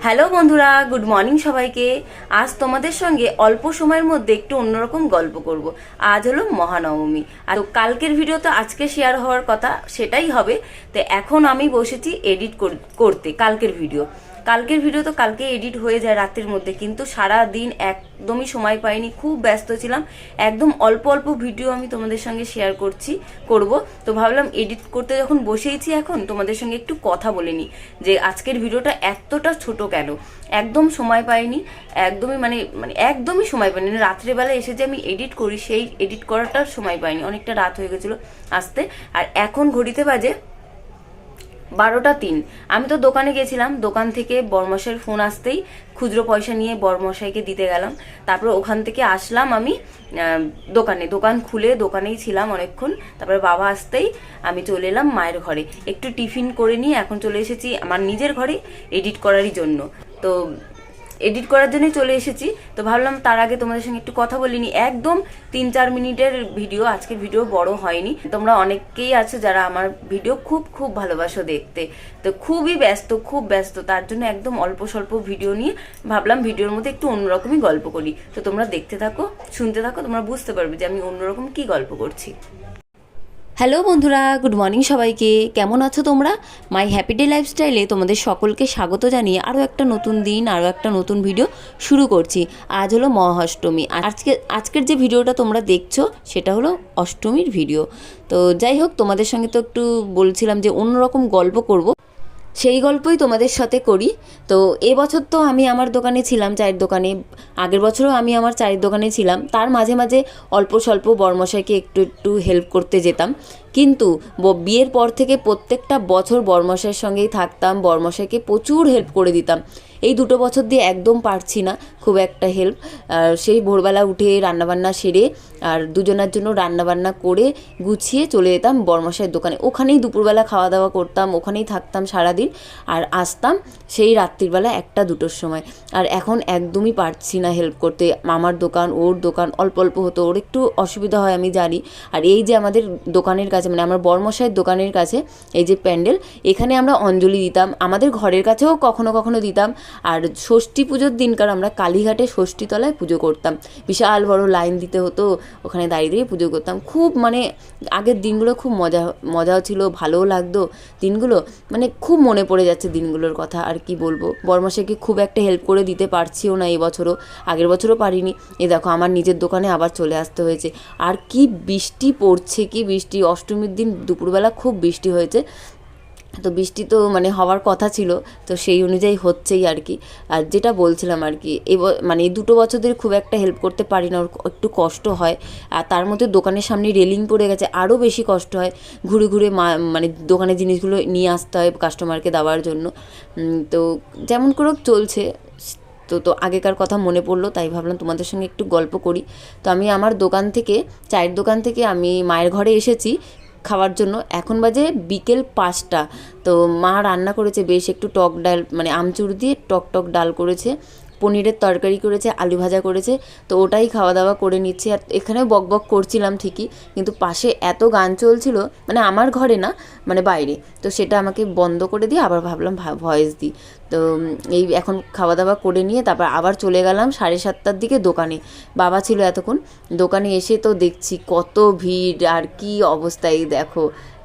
Hello বন্ধুরা, good morning সবাইকে। আজ তোমাদের সঙ্গে অল্প সময়ের মধ্যে একটু অন্যরকম গল্প করব। আজ হলো মহানবমী, আর কালকের ভিডিও তো আজকে শেয়ার হওয়ার কথা, সেটাই হবে। তো এখন আমি বসেছি এডিট করতে কালকের ভিডিও তো কালকে এডিট হয়ে যায় রাতের মধ্যে, কিন্তু সারা দিন একদমই সময় পাইনি, খুব ব্যস্ত ছিলাম। একদম অল্প অল্প ভিডিও আমি তোমাদের সঙ্গে শেয়ার করব। তো ভাবলাম এডিট করতে যখন বসেইছি, এখন তোমাদের সঙ্গে একটু কথা বলে নিই যে আজকের ভিডিওটা এতটা ছোট কেন। একদম সময় পাইনি, একদমই মানে মানে একদমই সময় পাইনি। রাত্রেবেলা এসে যে আমি এডিট করি, সেই এডিট করাটার সময় পাইনি, অনেকটা রাত হয়ে গেছিলো আসতে। আর এখন ঘড়িতে বাজে 12টা 3। আমি তো দোকানে গেছিলাম, দোকান থেকে বরমশাইয়ের ফোন আসতেই খুচরো পয়সা নিয়ে বরমশাইকে দিতে গেলাম। তারপর ওখান থেকে আসলাম আমি দোকান খুলে দোকানেই ছিলাম অনেকক্ষণ। তারপরে বাবা আসতেই আমি চলে এলাম মায়ের ঘরে, একটু টিফিন করে নিয়ে এখন চলে এসেছি আমার নিজের ঘরে এডিট করারই জন্য। তো এডিট করার জন্যই চলে এসেছি। তো ভাবলাম তার আগে তোমাদের সঙ্গে একটু কথা বলিনি। একদম 3-4 মিনিটের ভিডিও, আজকের ভিডিও বড় হয়নি। তোমরা অনেকেই আছো যারা আমার ভিডিও খুব খুব ভালোবাসো দেখতে। তো খুব ব্যস্ত, তার জন্য একদম অল্প স্বল্প ভিডিও নিয়ে ভাবলাম ভিডিওর মধ্যে একটু অন্যরকমই গল্প করি। তো তোমরা দেখতে থাকো, শুনতে থাকো, তোমরা বুঝতে পারবে যে আমি অন্যরকম কি গল্প করছি। হ্যালো বন্ধুরা, গুড মর্নিং সবাইকে। কেমন আছো তোমরা? মাই হ্যাপি ডে লাইফস্টাইলে তোমাদের সকলকে স্বাগত জানিয়ে আরও একটা নতুন দিন, আরও একটা নতুন ভিডিও শুরু করছি। আজ হলো মহাষ্টমী। আজকের যে ভিডিওটা তোমরা দেখছো সেটা হলো অষ্টমীর ভিডিও। তো যাই হোক, তোমাদের সঙ্গে তো একটু বলছিলাম যে অন্যরকম গল্প করব, সেই গল্পই তোমাদের সাথে করি। তো এবছর তো আমি আমার দোকানে ছিলাম, চায়ের দোকানে। আগের বছরও আমি আমার চায়ের দোকানে ছিলাম। তার মাঝে মাঝে অল্প স্বল্প বরমশাইকে একটু একটু হেল্প করতে যেতাম। কিন্তু বিয়ের পর থেকে প্রত্যেকটা বছর বরমশাইয়ের সঙ্গেই থাকতাম, বরমশাইকে প্রচুর হেল্প করে দিতাম। এই 2 বছর দিয়ে একদম পারছি না খুব একটা হেল্প। সেই ভোরবেলা উঠে রান্নাবান্না সেরে আর দুজনের জন্য রান্নাবান্না করে গুছিয়ে চলে যেতাম বরমশাইয়ের দোকানে। ওখানেই দুপুরবেলা খাওয়া দাওয়া করতাম, ওখানেই থাকতাম সারাদিন, আর আসতাম সেই রাত্রিবেলা 1-2টোর সময়। আর এখন একদমই পারছি না হেল্প করতে। আমার দোকান, ওর দোকান অল্প অল্প হতো, ওর একটু অসুবিধা হয় আমি জানি। আর এই যে আমাদের দোকানের কাছে, মানে আমার বরমশাইয়ের দোকানের কাছে এই যে প্যান্ডেল, এখানে আমরা অঞ্জলি দিতাম। আমাদের ঘরের কাছেও কখনো কখনো দিতাম। আর ষষ্ঠী পুজোর দিনকার আমরা কালীঘাটে ষষ্ঠীতলায় পুজো করতাম। বিশাল বড় লাইন দিতে হতো, ওখানে দাঁড়িয়ে দাঁড়িয়ে পুজো করতাম। খুব মানে আগের দিনগুলো খুব মজাও ছিল, ভালোও লাগতো দিনগুলো। মানে খুব মনে পড়ে যাচ্ছে দিনগুলোর কথা, আর কি বলবো। বরমশাইকে খুব একটা হেল্প করে দিতে পারছিও না এবছরও, আগের বছরও পারিনি। এ দেখো আমার নিজের দোকানে আবার চলে আসতে হয়েছে। আর কি বৃষ্টি পড়ছে, কি বৃষ্টি! অষ্টমীর দিন দুপুরবেলা খুব বৃষ্টি হয়েছে। তো বৃষ্টি তো মানে হওয়ার কথা ছিল, তো সেই অনুযায়ী হচ্ছেই আর কি। আর যেটা বলছিলাম আর কি, মানে এই 2 বছর ধরে খুব একটা হেল্প করতে পারি না, ওর একটু কষ্ট হয়। আর তার মধ্যে দোকানের সামনে রেলিং পড়ে গেছে, আরও বেশি কষ্ট হয়। ঘুরে ঘুরে মানে দোকানের জিনিসগুলো নিয়ে আসতে হয় কাস্টমারকে দেওয়ার জন্য। তো যেমন করে চলছে। তো আগেকার কথা মনে পড়লো, তাই ভাবলাম তোমাদের সঙ্গে একটু গল্প করি। তো আমি আমার দোকান থেকে, চায়ের দোকান থেকে আমি মায়ের ঘরে এসেছি খাওয়ার জন্য। এখন বাজে বিকেল 5টা। তো মা রান্না করেছে বেশ একটু টক ডাল, মানে আমচুর দিয়ে টক ডাল করেছে, পনিরের তরকারি করেছে, আলু ভাজা করেছে। তো ওটাই খাওয়া দাওয়া করে নিচ্ছি। আর এখানেও বক করছিলাম ঠিকই, কিন্তু পাশে এত গান চলছিল, মানে আমার ঘরে না, মানে বাইরে। তো সেটা আমাকে বন্ধ করে দিয়ে আবার ভাবলাম ভয়েস দিই। তো এই এখন খাওয়া দাওয়া করে নিয়ে তারপর আবার চলে গেলাম 7:30টার দিকে দোকানে। বাবা ছিল এতক্ষণ দোকানে। এসে তো দেখছি কত ভিড়, আর কি অবস্থায়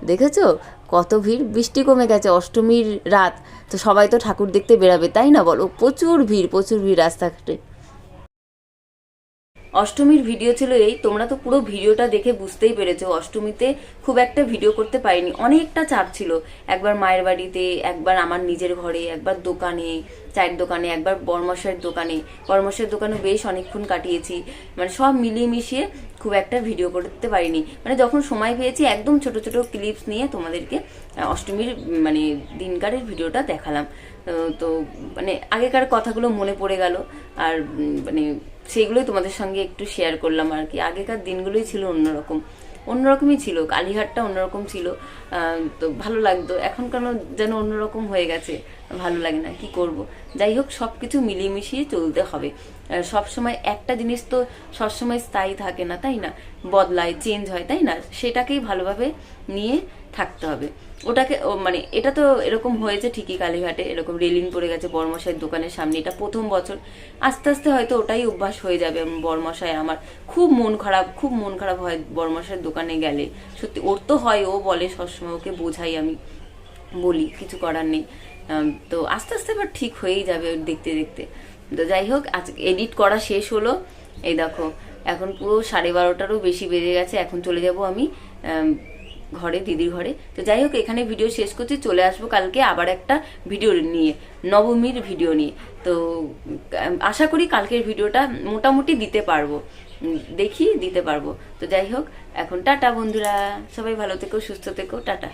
দেখেছো কত ভিড়। বৃষ্টি কমে গেছে, অষ্টমীর রাত, তো সবাই তো ঠাকুর দেখতে বেরাবে, তাই না বলো? প্রচুর ভিড় রাস্তাঘাটে। অষ্টমীর ভিডিও ছিল এই। তোমরা তো পুরো ভিডিওটা দেখে বুঝতেই পেরেছো অষ্টমীতে খুব একটা ভিডিও করতে পারিনি, অনেকটা চাপ ছিল। একবার মায়ের বাড়িতে, একবার আমার নিজের ঘরে, একবার দোকানে, চায়ের দোকানে, একবার বরমশাইয়ের দোকানে বেশ অনেকক্ষণ কাটিয়েছি। মানে সব মিলিয়ে মিশিয়ে খুব একটা ভিডিও করতে পারিনি। মানে যখন সময় পেয়েছি একদম ছোট ছোট ক্লিপস নিয়ে তোমাদেরকে অষ্টমীর মানে দিনকারের ভিডিওটা দেখালাম। তো মানে আগেকার কথাগুলো মনে পড়ে গেল, আর মানে সেইগুলোই তোমাদের সঙ্গে একটু শেয়ার করলাম আর কি। আগেকার দিনগুলোই ছিল অন্যরকমই ছিল, কালীঘাটটা অন্যরকম ছিল। তো ভালো লাগতো। এখন কেন যেন অন্যরকম হয়ে গেছে, ভালো লাগে না, কি করব। যাই হোক, সব কিছু মিলিয়ে মিশিয়ে চলতে হবে। সবসময় একটা জিনিস তো সবসময় স্থায়ী থাকে না, তাই না? বদলায়, চেঞ্জ হয়, তাই না? সেটাকেই ভালোভাবে নিয়ে থাকতে হবে। ওটাকে মানে এটা তো এরকম হয়েছে ঠিকই, কালীঘাটে এরকম রেলিং পড়ে গেছে বড়মশাইয়ের দোকানের সামনে, এটা প্রথম বছর। আস্তে আস্তে হয়তো ওটাই অভ্যাস হয়ে যাবে। বড়মশাই আমার খুব মন খারাপ হয় বড়মশাইয়ের দোকানে গেলে, সত্যি ওর তো হয়, ও বলে সবসময়, ওকে বোঝাই আমি, বলি, কিছু করার নেই। তো আস্তে আস্তে এবার ঠিক হয়েই যাবে দেখতে দেখতে। তো যাই হোক, আজ এডিট করা শেষ হলো। এই দেখো এখন পুরো 12:30টারও বেশি বেজে গেছে। এখন চলে যাব আমি ঘরে, দিদির ঘরে। তো যাই হোক, এখানে ভিডিও শেষ করছি। চলে আসবো কালকে আবার একটা ভিডিও নিয়ে, নবমীর ভিডিও নিয়ে। তো আশা করি কালকের ভিডিওটা মোটামুটি দিতে পারবো, দেখি দিতে পারবো। তো যাই হোক, এখন টাটা বন্ধুরা, সবাই ভালো থেকো, সুস্থ থেকো, টাটা।